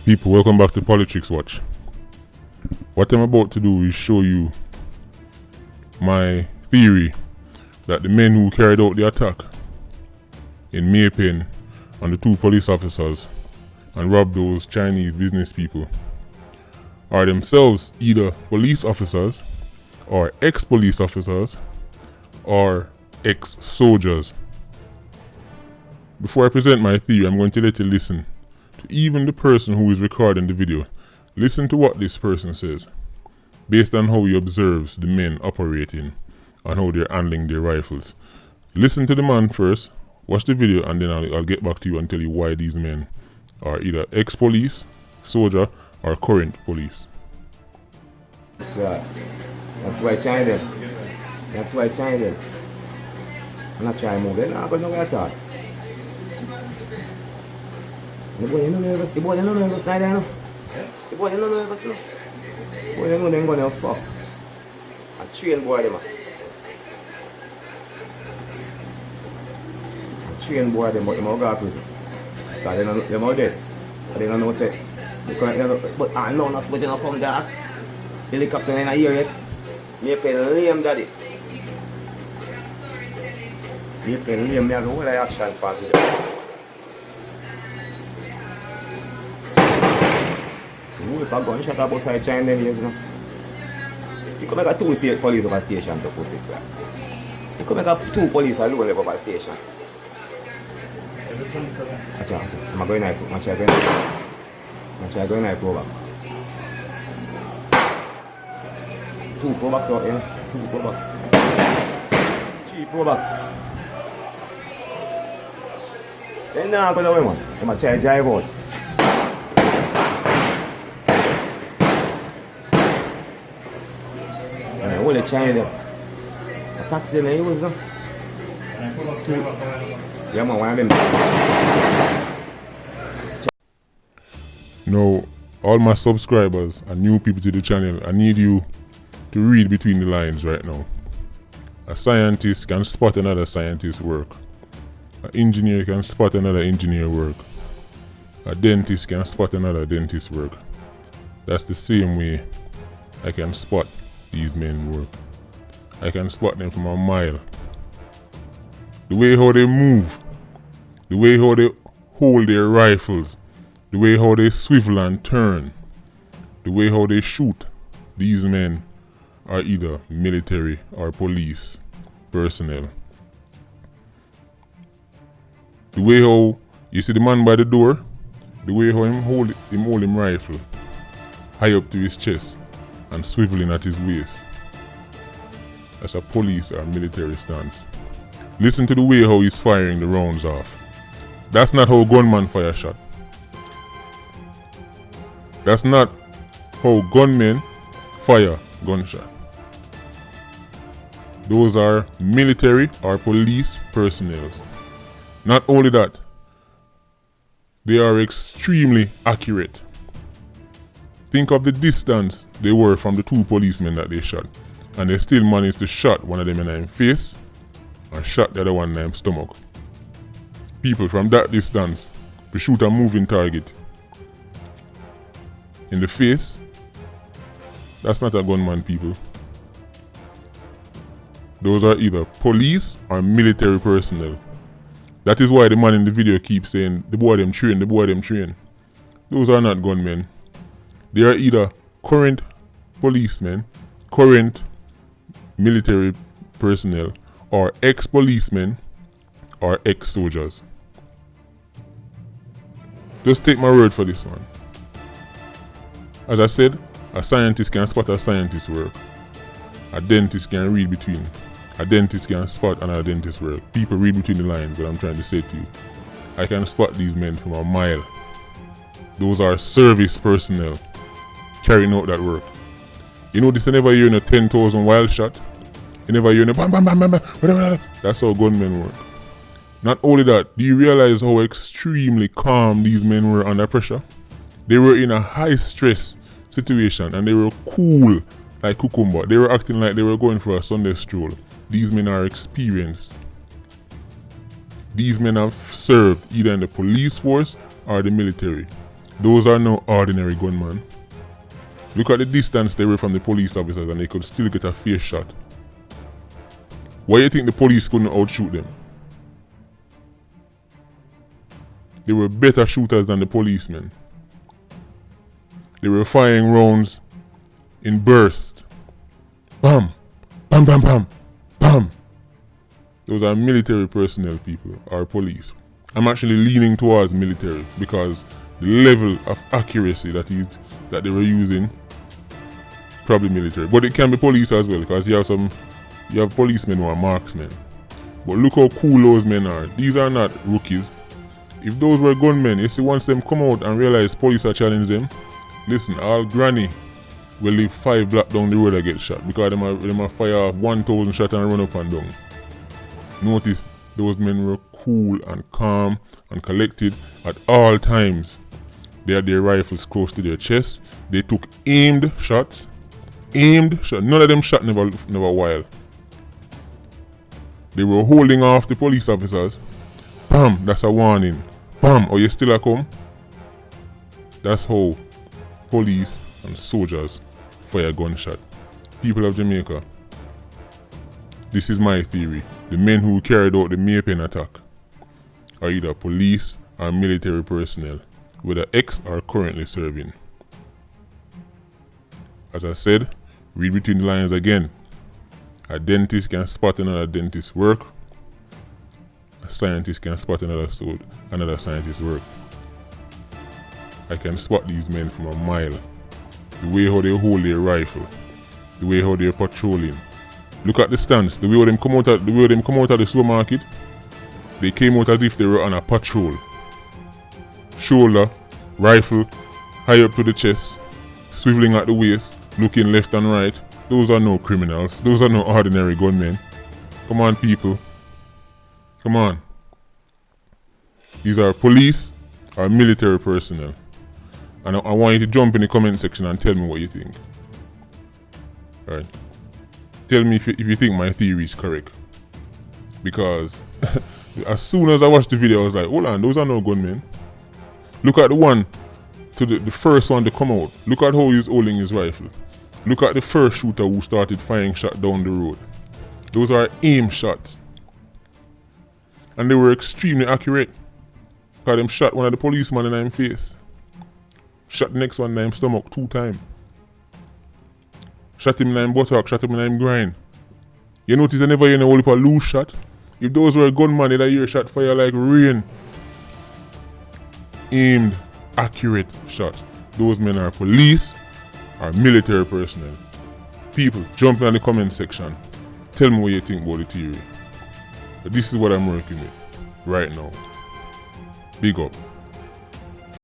People, welcome back to Politricks Watch. What I'm about to do is show you my theory that the men who carried out the attack in Maypen on the two police officers and robbed those Chinese business people are themselves either police officers or ex-police officers or ex-soldiers. Before I present my theory, I'm going to let you listen to even the person who is recording the video. Listen to what this person says based on how he observes the men operating and how they're handling their rifles. Listen to the man first, watch the video, and then I'll get back to you and tell you why these men are either ex-police, soldier, or current police. That's why China. That's why China. I'm not trying to move it. I'm going to go to the boy, you know nervous. The boy, you know nervous. I know. The boy, you know nervous. The boy, you know they're going to fuck. I train boy them. I train boy them, but them all go to prison. Because they're all dead. But they don't know what's it. But I know not supposed to come there. Helicopter in a year yet. You pay lame daddy. You pay lame, me have the whole action party. If a gunshot outside China, you know. You can make a two state police over station to push it. You can make a two police alone over station. I'm going to go back. Two pro box out here. Two pro box. Three pro box. Then now I'm going to win one. I'm going to drive out. All the China. A taxi in the hills, no? Yeah, man, one of them. Now, all my subscribers and new people to the channel, I need you to read between the lines right now. A scientist can spot another scientist's work. An engineer can spot another engineer work. A dentist can spot another dentist's work. That's the same way I can spot these men work. I can spot them from a mile. The way how they move, the way how they hold their rifles, the way how they swivel and turn, the way how they shoot. These men are either military or police personnel. The way how you see the man by the door, the way how him hold him rifle high up to his chest and swiveling at his waist. That's a police or military stance. Listen to the way how he's firing the rounds off. That's not how gunmen fire shot. That's not how gunmen fire gunshot. Those are military or police personnel. Not only that, they are extremely accurate. Think of the distance they were from the two policemen that they shot, and they still managed to shot one of them in the face and shot the other one in the stomach. People from that distance to shoot a moving target in the face, that's not a gunman, people. Those are either police or military personnel. That is why the man in the video keeps saying, the boy them train, the boy them train. Those are not gunmen. They are either current policemen, current military personnel, or ex-policemen or ex-soldiers. Just take my word for this one. As I said, a scientist can spot a scientist's work. A dentist can read between. A dentist can spot another dentist's work. People read between the lines, what I'm trying to say to you. I can spot these men from a mile. Those are service personnel carrying out that work. You know this, you never hear in a 10,000 wild shot. You never hear in a bam bam bam bam bam. That's how gunmen work. Not only that, do you realize how extremely calm these men were under pressure? They were in a high stress situation and they were cool like cucumber. They were acting like they were going for a Sunday stroll. These men are experienced. These men have served either in the police force or the military. Those are no ordinary gunmen. Look at the distance they were from the police officers and they could still get a face shot. Why do you think the police couldn't outshoot them? They were better shooters than the policemen. They were firing rounds in bursts. Bam! Bam, bam, bam! Bam! Those are military personnel, people, or police. I'm actually leaning towards military because the level of accuracy that they were using, probably military. But it can be police as well, because you have policemen who are marksmen. But look how cool those men are. These are not rookies. If those were gunmen, you see, once them come out and realize police are challenging them, listen, all granny will live 5 blocks down the road and get shot because them are fire off 1,000 shots and run up and down. Notice those men were cool and calm and collected at all times. They had their rifles close to their chest. They took aimed shots. Aimed shot. None of them shot never wild. They were holding off the police officers. Bam, that's a warning. Bam, oh, you still a come? That's how police and soldiers fire gunshot. People of Jamaica, this is my theory. The men who carried out the Maypen attack are either police or military personnel, whether ex or currently serving. As I said, read between the lines again. A dentist can spot another dentist's work. A scientist can spot another scientist's work. I can spot these men from a mile. The way how they hold their rifle, the way how they're patrolling. Look at the stance, the way how them come out of the supermarket. They came out as if they were on a patrol. Shoulder, rifle, high up to the chest, swiveling at the waist, looking left and right. Those are no criminals. Those are no ordinary gunmen. Come on, people. Come on. These are police or military personnel. And I want you to jump in the comment section and tell me what you think. Alright. Tell me if you think my theory is correct. Because as soon as I watched the video, I was like, hold on, those are no gunmen. Look at the one, to the first one to come out. Look at how he's holding his rifle. Look at the first shooter who started firing shot down the road. Those are aim shots. And they were extremely accurate. Because them shot one of the policemen in his face. Shot the next one in his stomach 2 times. Shot him in his buttock, shot him in his groin. You notice I never hear no whole heap of loose shot. If those were gunmen, they'd hear shot fire like rain. Aimed, accurate shots. Those men are police or military personnel. People, jump in the comment section. Tell me what you think about the theory. But this is what I'm working with right now. Big up.